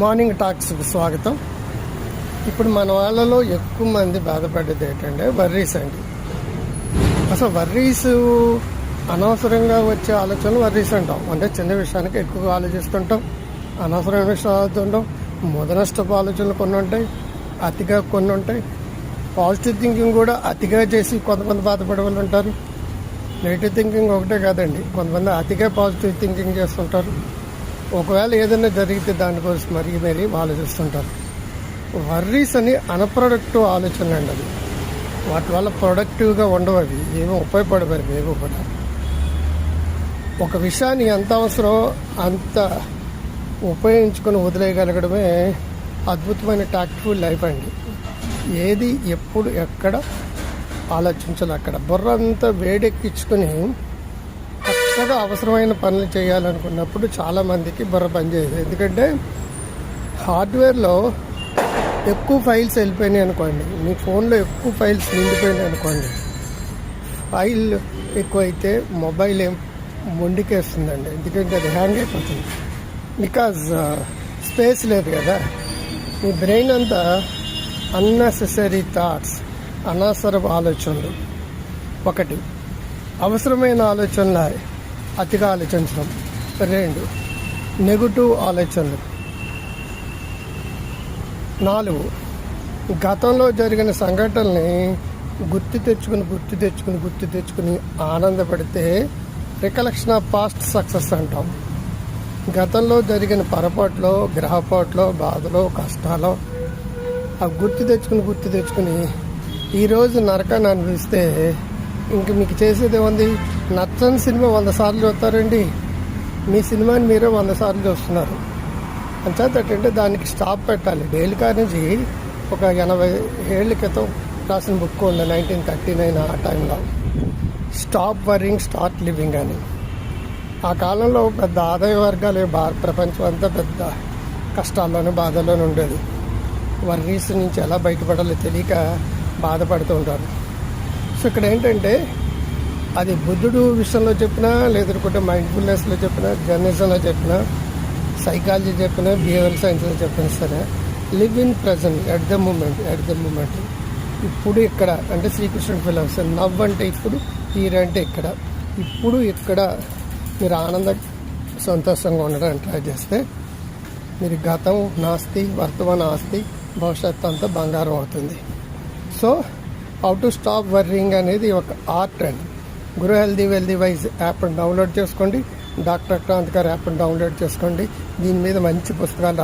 Morning టాక్స్కి స్వాగతం. ఇప్పుడు మన వాళ్ళలో ఎక్కువ మంది బాధపడేది ఏంటంటే వర్రీస్ అండి. అసలు వర్రీస్ అనవసరంగా వచ్చే ఆలోచనలు వర్రీస్ అంటాం. అంటే చిన్న విషయానికి ఎక్కువగా ఆలోచిస్తుంటాం, అనవసరమైన విషయాలు ఆలోచిస్తుంటాం. మొదనష్టపు ఆలోచనలు కొన్ని ఉంటాయి, అతిగా కొన్ని ఉంటాయి. పాజిటివ్ థింకింగ్ కూడా అతిగా చేసి కొంతమంది బాధపడే వాళ్ళు ఉంటారు. నెగిటివ్ థింకింగ్ ఒకటే కాదండి, కొంతమంది అతిగా పాజిటివ్ థింకింగ్ చేస్తుంటారు. ఒకవేళ ఏదైనా జరిగితే దానికోసం మరీ ఆలోచిస్తుంటారు. వర్రీస్ అని అన్ప్రొడక్టివ్ ఆలోచనలు అండి. అది వాటి వల్ల ప్రొడక్టివ్గా ఉండవు, అవి ఏమో ఉపయోగపడవు. ఏమో కూడా ఒక విషయాన్ని ఎంత అవసరమో అంత ఉపయోగించుకొని వదిలేయగలగడమే అద్భుతమైన టాక్ట్ఫుల్ లైఫ్ అండి. ఏది ఎప్పుడు ఎక్కడ ఆలోచించాలి అక్కడ బుర్ర అంతా వేడెక్కించుకొని కొత్తగా అవసరమైన పనులు చేయాలనుకున్నప్పుడు చాలామందికి బుర్ర పనిచేయదు. ఎందుకంటే హార్డ్వేర్లో ఎక్కువ ఫైల్స్ వెళ్ళిపోయినాయి అనుకోండి, మీ ఫోన్లో ఎక్కువ ఫైల్స్ నిండిపోయినాయి అనుకోండి, ఫైల్ ఎక్కువైతే మొబైల్ ఏం మొండికేస్తుందండి. ఎందుకంటే అది హ్యాంగ్ అయిపోతుంది. బికాజ్ స్పేస్ లేదు కదా. మీ బ్రెయిన్ అంతా అన్నెసెసరీ థాట్స్, అనవసరపు ఆలోచనలు. ఒకటి, అవసరమైన ఆలోచనలు అతిగా ఆలోచించడం. రెండు, నెగటివ్ ఆలోచనలు. 4, గతంలో జరిగిన సంఘటనల్ని గుర్తు తెచ్చుకుని ఆనందపడితే రికలెక్షన్ ఆఫ్ పాస్ట్ సక్సెస్ అంటాం. గతంలో జరిగిన పొరపాట్లో, గ్రహపాట్లో, బాధలో, కష్టాలో అవి గుర్తు తెచ్చుకుని ఈరోజు నరకాన్ని అనిపిస్తే ఇంక మీకు చేసేది ఏముంది? నచ్చని సినిమా 100 సార్లు చూస్తారండి. మీ సినిమాని మీరే 100 సార్లు చూస్తున్నారు. అంచేతంటే దానికి స్టాప్ పెట్టాలి. డేల్ కార్నెగీ ఒక 80 ఏళ్ళ క్రితం రాసిన బుక్ ఉంది, 1939 ఆ టైంలో, స్టాప్ వర్రింగ్ స్టార్ట్ లివింగ్ అని. ఆ కాలంలో పెద్ద ఆదాయ వర్గాలు ప్రపంచం అంతా పెద్ద కష్టాల్లోనే బాధల్లోనే ఉండేది. వర్రీస్ నుంచి ఎలా బయటపడాలో తెలియక బాధపడుతూ ఉంటారు. సో ఇక్కడ ఏంటంటే అది బుద్ధుడు విషయంలో చెప్పినా, లేదంటే మైండ్ఫుల్నెస్లో చెప్పినా, జర్నలిజంలో చెప్పినా, సైకాలజీ చెప్పినా, బిహేవియరల్ సైన్స్లో చెప్పినా సరే, live in present, at the moment. ఇప్పుడు ఇక్కడ అంటే శ్రీకృష్ణుడి ఫిలాసఫీ. నవ్వు అంటే ఇప్పుడు, హీర్ అంటే ఇక్కడ. ఇప్పుడు ఇక్కడ మీరు సంతోషంగా ఉండడానికి ట్రై చేస్తే మీరు గతం నాస్తి, వర్తమాన ఆస్తి, భవిష్యత్తు అంతా బంగారం అవుతుంది. So how to stop worrying అనేది ఒక ఆర్ట్ అండి. గురు హెల్దీ వైజ్ యాప్ని డౌన్లోడ్ చేసుకోండి. డాక్టర్ క్రాంతికారి యాప్ని డౌన్లోడ్ చేసుకోండి. దీని మీద మంచి పుస్తకాలు